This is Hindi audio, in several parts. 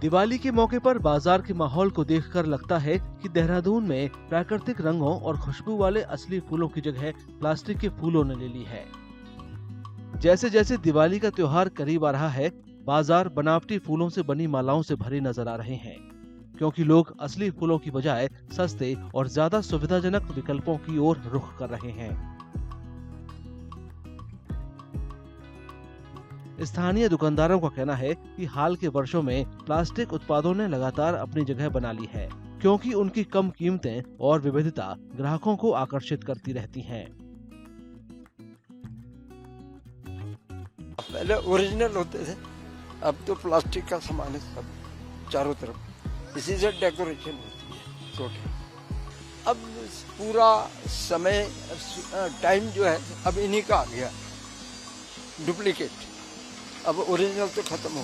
दिवाली के मौके पर बाजार के माहौल को देखकर लगता है कि देहरादून में प्राकृतिक रंगों और खुशबू वाले असली फूलों की जगह प्लास्टिक के फूलों ने ले ली है। जैसे जैसे दिवाली का त्योहार करीब आ रहा है, बाजार बनावटी फूलों से बनी मालाओं से भरे नजर आ रहे हैं, क्योंकि लोग असली फूलों की बजाय सस्ते और ज्यादा सुविधाजनक विकल्पों की ओर रुख कर रहे हैं। स्थानीय दुकानदारों का कहना है कि हाल के वर्षों में प्लास्टिक उत्पादों ने लगातार अपनी जगह बना ली है, क्योंकि उनकी कम कीमतें और विविधता ग्राहकों को आकर्षित करती रहती हैं। पहले ओरिजिनल होते थे, अब तो प्लास्टिक का सामान है सब चारों तरफ, इसी से डेकोरेशन होती है टोटल। अब पूरा समय टाइम जो है अब इन्हीं का आ गया, डुप्लीकेट। अब ओरिजिनल तो खत्म हो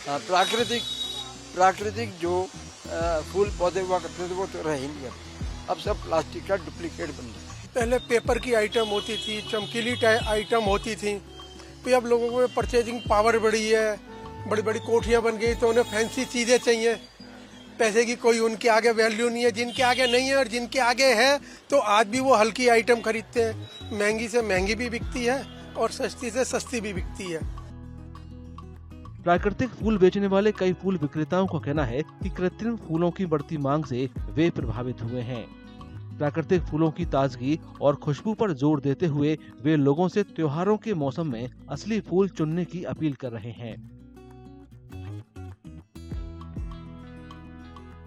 गया। प्राकृतिक जो फूल पौधे हुआ करते थे वो तो रहे नहीं, अब सब प्लास्टिक का डुप्लीकेट बन गया। पहले पेपर की आइटम होती थी, चमकीली आइटम होती थी, फिर अब लोगों को परचेजिंग पावर बढ़ी है, बड़ी बड़ी कोठियाँ बन गई तो उन्हें फैंसी चीज़ें चाहिए, पैसे की कोई उनके आगे वैल्यू नहीं है। जिनके आगे नहीं है और जिनके आगे है तो आज भी वो हल्की आइटम खरीदते हैं, महंगी से महंगी भी बिकती है और सस्ती से सस्ती भी बिकती है। प्राकृतिक फूल बेचने वाले कई फूल विक्रेताओं का कहना है कि कृत्रिम फूलों की बढ़ती मांग से वे प्रभावित हुए हैं। प्राकृतिक फूलों की ताजगी और खुशबू पर जोर देते हुए वे लोगों से त्योहारों के मौसम में असली फूल चुनने की अपील कर रहे हैं।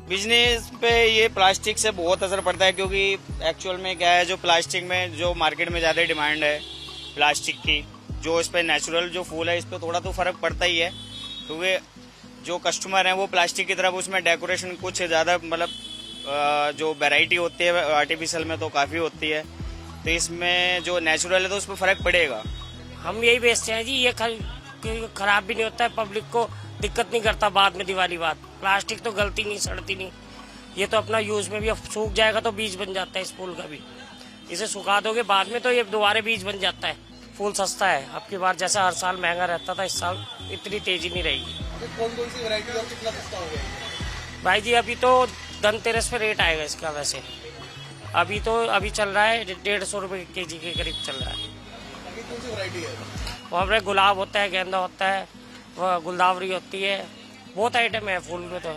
बिजनेस पे ये प्लास्टिक से बहुत असर पड़ता है, क्योंकि एक्चुअल में क्या है, जो प्लास्टिक में जो मार्केट में ज्यादा डिमांड है प्लास्टिक की, जो इस पे नेचुरल जो फूल है इस पे थोड़ा तो फर्क पड़ता ही है, क्योंकि जो कस्टमर हैं वो प्लास्टिक की तरफ उसमें डेकोरेशन कुछ ज्यादा मतलब जो वैरायटी होती है आर्टिफिशियल में तो काफी होती है, तो इसमें जो नेचुरल है तो उस पर फर्क पड़ेगा। हम यही बेचते हैं जी, ये खराब भी नहीं होता है, पब्लिक को दिक्कत नहीं करता बाद में दिवाली बाद। प्लास्टिक तो गलती नहीं, सड़ती नहीं, ये तो अपना यूज में भी सूख जाएगा तो बीज बन जाता है इस फूल का भी, इसे सुखा दोगे बाद में तो ये दोबारा बीज बन जाता है। फूल सस्ता है, अब की बार जैसा हर साल महंगा रहता था, इस साल इतनी तेजी नहीं रहेगी। कौन कौन सी वैरायटी और कितना सस्ता हो गया भाई जी? अभी तो धनतेरस पे रेट आएगा इसका, वैसे अभी चल रहा है 150 रुपए kg के करीब चल रहा है। अभी कौन सी वैरायटी है? वहाँ पर गुलाब होता है, गेंदा होता है, वह गुलदावरी होती है, बहुत आइटम है फूल में। तो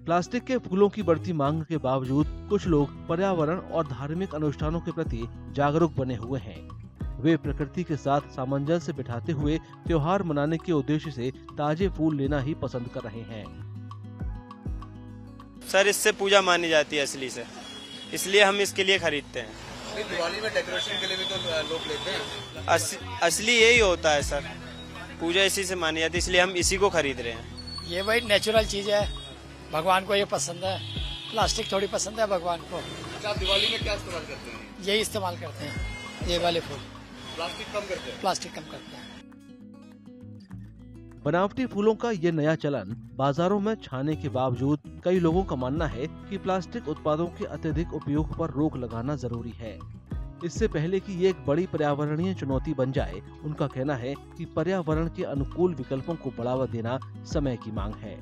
प्लास्टिक के फूलों की बढ़ती मांग के बावजूद कुछ लोग पर्यावरण और धार्मिक अनुष्ठानों के प्रति जागरूक बने हुए हैं। वे प्रकृति के साथ सामंजस्य बिठाते हुए त्योहार मनाने के उद्देश्य से ताजे फूल लेना ही पसंद कर रहे हैं। सर, इससे पूजा मानी जाती है असली से, इसलिए हम इसके लिए खरीदते हैं। दिवाली में डेकोरेशन के लिए भी तो लोग लेते हैं। असली यही होता है सर, पूजा इसी से मानी जाती है, इसलिए हम इसी को खरीद रहे हैं। ये भाई नेचुरल चीज है, भगवान को ये पसंद है, प्लास्टिक थोड़ी पसंद है भगवान को। अच्छा, दिवाली में क्या इस्तेमाल करते हैं? यही इस्तेमाल करते हैं, ये वाले फूल। प्लास्टिक कम करते हैं? प्लास्टिक कम करते हैं। बनावटी फूलों का ये नया चलन बाजारों में छाने के बावजूद कई लोगों का मानना है कि प्लास्टिक उत्पादों के अत्यधिक उपयोग पर रोक लगाना जरूरी है। इससे पहले कि ये एक बड़ी पर्यावरणीय चुनौती बन जाए, उनका कहना है कि पर्यावरण के अनुकूल विकल्पों को बढ़ावा देना समय की मांग है।